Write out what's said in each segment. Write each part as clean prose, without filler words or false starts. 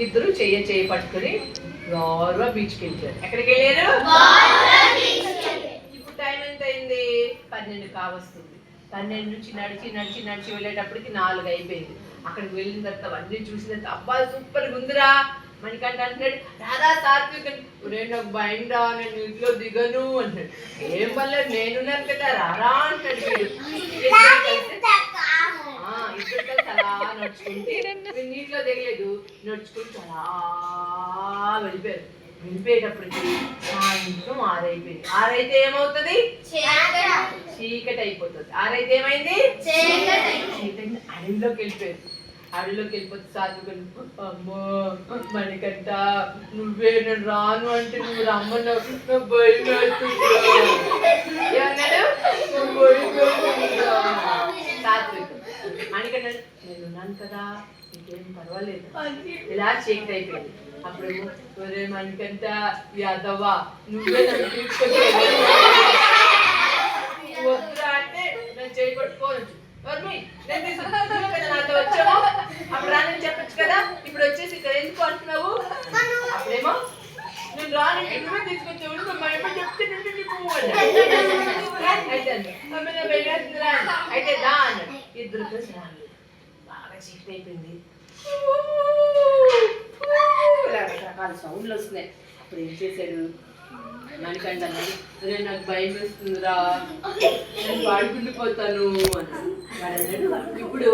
ఇద్దరు చెయ్యి పట్టుకుని గౌరవ బీచ్కి వెళ్ళారు. ఎక్కడికి వెళ్ళారు? ఇప్పుడు టైం ఎంత అయింది? 12 కావస్తుంది. 12 నుంచి నడిచి నడిచి నడిచి వెళ్ళేటప్పటికి 4 అయిపోయింది. అక్కడికి వెళ్ళిన తర్వాత అవన్నీ చూసిన తర్వాత అబ్బా సూపర్ ఉందిరా మణికంఠ అంటున్నాడు, రాదా సాత్విక్ నేను నాకు భయం రా, నేను నీటిలో దిగను అంటాడు. ఏం వల్ల నేనున్నాను కదా రారా అంటాడు. ఇద్దరు అలా నడుచుకుంటే నీటిలో దిగలేదు, నడుచుకుంటూ అలా వెళ్ళిపోయారు. వెళ్ళిపోయేటప్పటికి సాయంత్రం 6 అయిపోయింది. 6 అయితే ఏమవుతుంది? చీకటి అయిపోతుంది. 6 అయితే ఏమైంది? చీకటి. అడవిలోకి వెళ్ళిపోయారు. అడవిలోకి వెళ్ళిపోతే సాత్వికులు, అమ్మో మణికంఠ నువ్వే నేను రాను అంటే నువ్వు రమ్మన్నావు, భయం ఏమన్నాడు? సాత్విక్ మణికంఠ నేనున్నాను కదా నీకేం పర్వాలేదు. ఇలా చీకటి అయిపోయింది. అప్పుడు ఒరే మణికంఠ యాదవ్వా నువ్వే నన్ను తీసుకొని వద్దురా అంటే నేను చేయబట్టుకోవచ్చు. నాతో వచ్చావు అప్పుడు రానని చెప్పచ్చు కదా, ఇప్పుడు వచ్చేసి ఇక్కడ ఎందుకు అంటున్నావు? అప్పుడేమో నేను రాని నువ్వే తీసుకొచ్చావు చెప్తే అయితే దా అన్నాడు. ఇద్దరు కలిసి రాను. బాగా చీకటి అయిపోయింది. రకరకాల సౌండ్లు వస్తున్నాయి. అప్పుడు ఏం చేశాడు మణికంఠ అన్నాడు, అదే నాకు భయం వేస్తుందిరా నేను పడుకుండిపోతాను అన్నాడు. వాడు అన్నాడు, ఇప్పుడు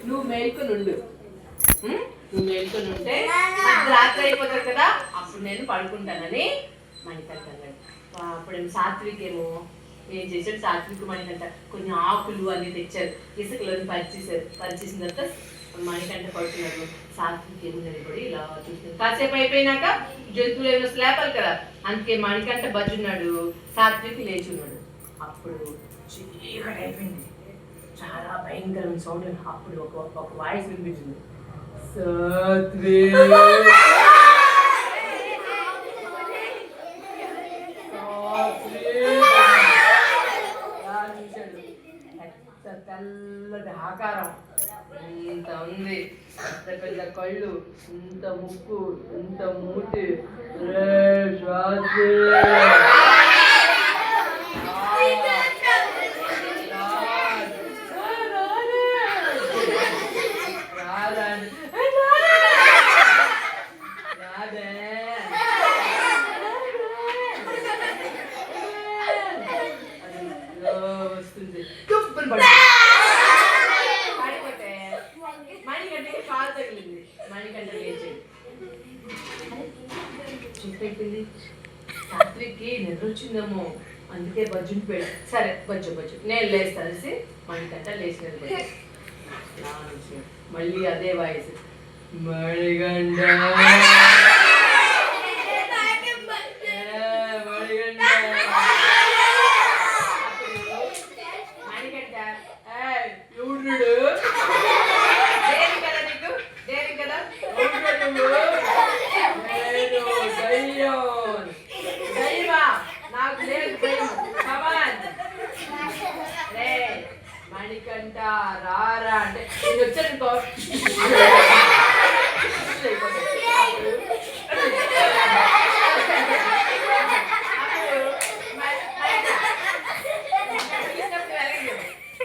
నువ్వు మేల్కొని ఉండు, నువ్వు మేల్కొని ఉంటే రాత్రి అయిపోతారు కదా అప్పుడు నేను పడుకుంటానని మణికంఠ అన్నాడు. అప్పుడేమో సాత్విక్ ఏమో ఏం చేశాడు, సాత్విక్ మణికంఠ కొన్ని ఆకులు అన్ని తెచ్చారు, ఇసుకలోని పరిచేసిన తర్వాత మణికంఠ పడుతున్నారు. సాత్విక్ ఏమో నిలబడి ఇలా చూస్తున్నారు. కాసేపు అయిపోయినాక జంతువులు ఏమో స్లాపాలి కదా, అందుకే మణికంఠ బజ్జున్నాడు, సాత్విక్ లేచున్నాడు. అప్పుడు చీకటి అయిపోయింది, చాలా భయంకరమైన సౌండ్. అప్పుడు ఒక వాయిస్ వినిపించింది, సాత్విక్ తెల్లటి ఆకారం ఇంత ఉంది, పెద్ద పెద్ద కళ్ళు, ఇంత ముక్కు, ఇంత మూతి. వస్తుంది పడిపోతే మణికంఠకి కాలు తగిలింది. మణికంఠ లేచాడు. చూపెట్టింది సాత్విక్కి నిద్ర వచ్చిందేమో అందుకే బజ్జుని పోయాడు. సరే బజ్జు నేను లేస్తానేసి మణికంఠ లేచినది. మళ్ళీ అదే వాయిస్, మణికంఠ మణికంఠ రారా అంటే నేను వచ్చాను.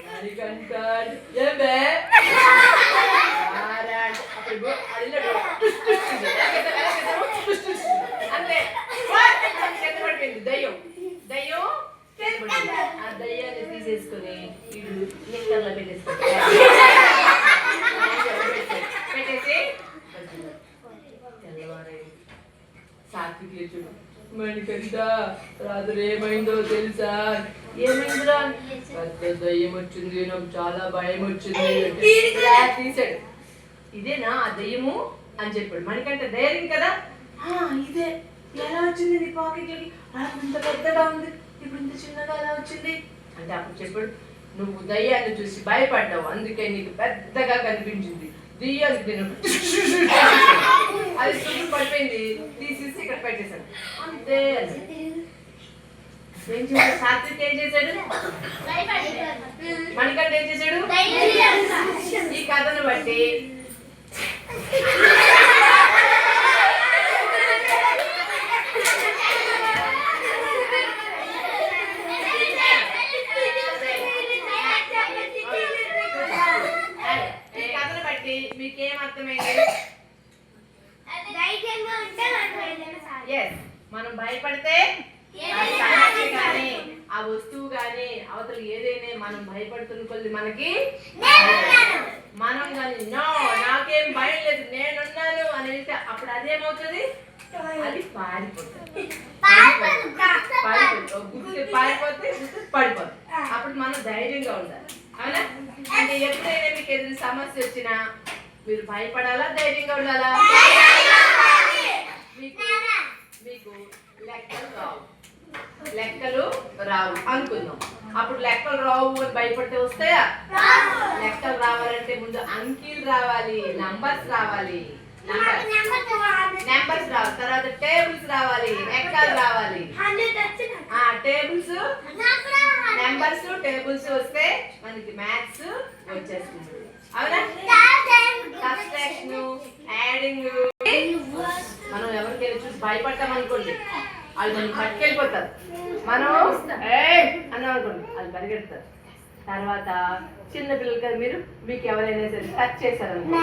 మణికంఠ ఏమే అంతే పడిపోయింది. దయ్యం ఆ దయ్యాన్ని తీసేసుకుని వీడు నిక్కర్లో పెట్టేసి తెల్లవారే సాత్విక్ లేచుడు. మణికంఠ రాత్రి ఏమైందో తెలుసా? ఏమైందిరా? పెద్ద దయ్యం వచ్చింది, నాకు చాలా భయం వచ్చింది తీసాడు. ఇదేనా ఆ దయ్యము అని చెప్పాడు. మణికంఠ ధైర్యం కదా, ఇదే ఎలా వచ్చింది నీ పాకెట్లకి? ఇంత పెద్దగా ఉంది, ఇప్పుడు ఇంత చిన్నగా ఎలా వచ్చింది అంటే అప్పుడు చెప్పాడు, నువ్వు దయ్యాన్ని చూసి భయపడ్డావు అందుకే నీకు పెద్దగా కనిపించింది. దయ్యానికి నేను అది సుఖం పడిపోయింది, తీసేసి ఇక్కడ పెట్టేశాడు అంతే. ఏం చేశాడు సాత్విక్? ఏం చేశాడు మణికంఠ? ఏం చేశాడు? ఈ కథను బట్టి మనం భయపడితే ఆ సమస్య కానీ ఆ వస్తువు కానీ అవతల ఏదైనా మనం భయపడుతున్న కొద్ది మనకి మనం కానీ నో నాకేం భయం లేదు నేనున్నాను అని వెళ్తే అప్పుడు అదేమవుతుంది, అది పారిపోతుంది. పారిపోతే పడిపోతుంది. అప్పుడు మనం ధైర్యంగా ఉండాలి. అవునా? అంటే ఎప్పుడైనా మీకు ఏదైనా సమస్య వచ్చినా మీరు భయపడాలా, ధైర్యంగా ఉండాలా? మీకు లెక్కలు రావు అనుకుందాం. అప్పుడు లెక్కలు రావు అని భయపడితే వస్తాయా? లెక్కలు రావాలంటే ముందు అంకీలు రావాలి, నంబర్స్ రావాలి, నెంబర్స్ రావాలి, తర్వాత టేబుల్స్ రావాలి, లెక్కలు రావాలి. టేబుల్స్, నెంబర్స్, టేబుల్స్ వస్తే మనకి మ్యాథ్స్ వచ్చేస్తుంది. అవునా? Subtraction, adding. మనం ఎవరికైనా చూసి భయపడతాం అనుకోండి, వాళ్ళు మనం పట్టుకెళ్ళిపోతారు. మనం అన్నాం అనుకోండి, వాళ్ళు పరిగెడతారు. తర్వాత చిన్న పిల్లలు కదా, మీకు ఎవరైనా సరే టచ్ చేశారనుకో,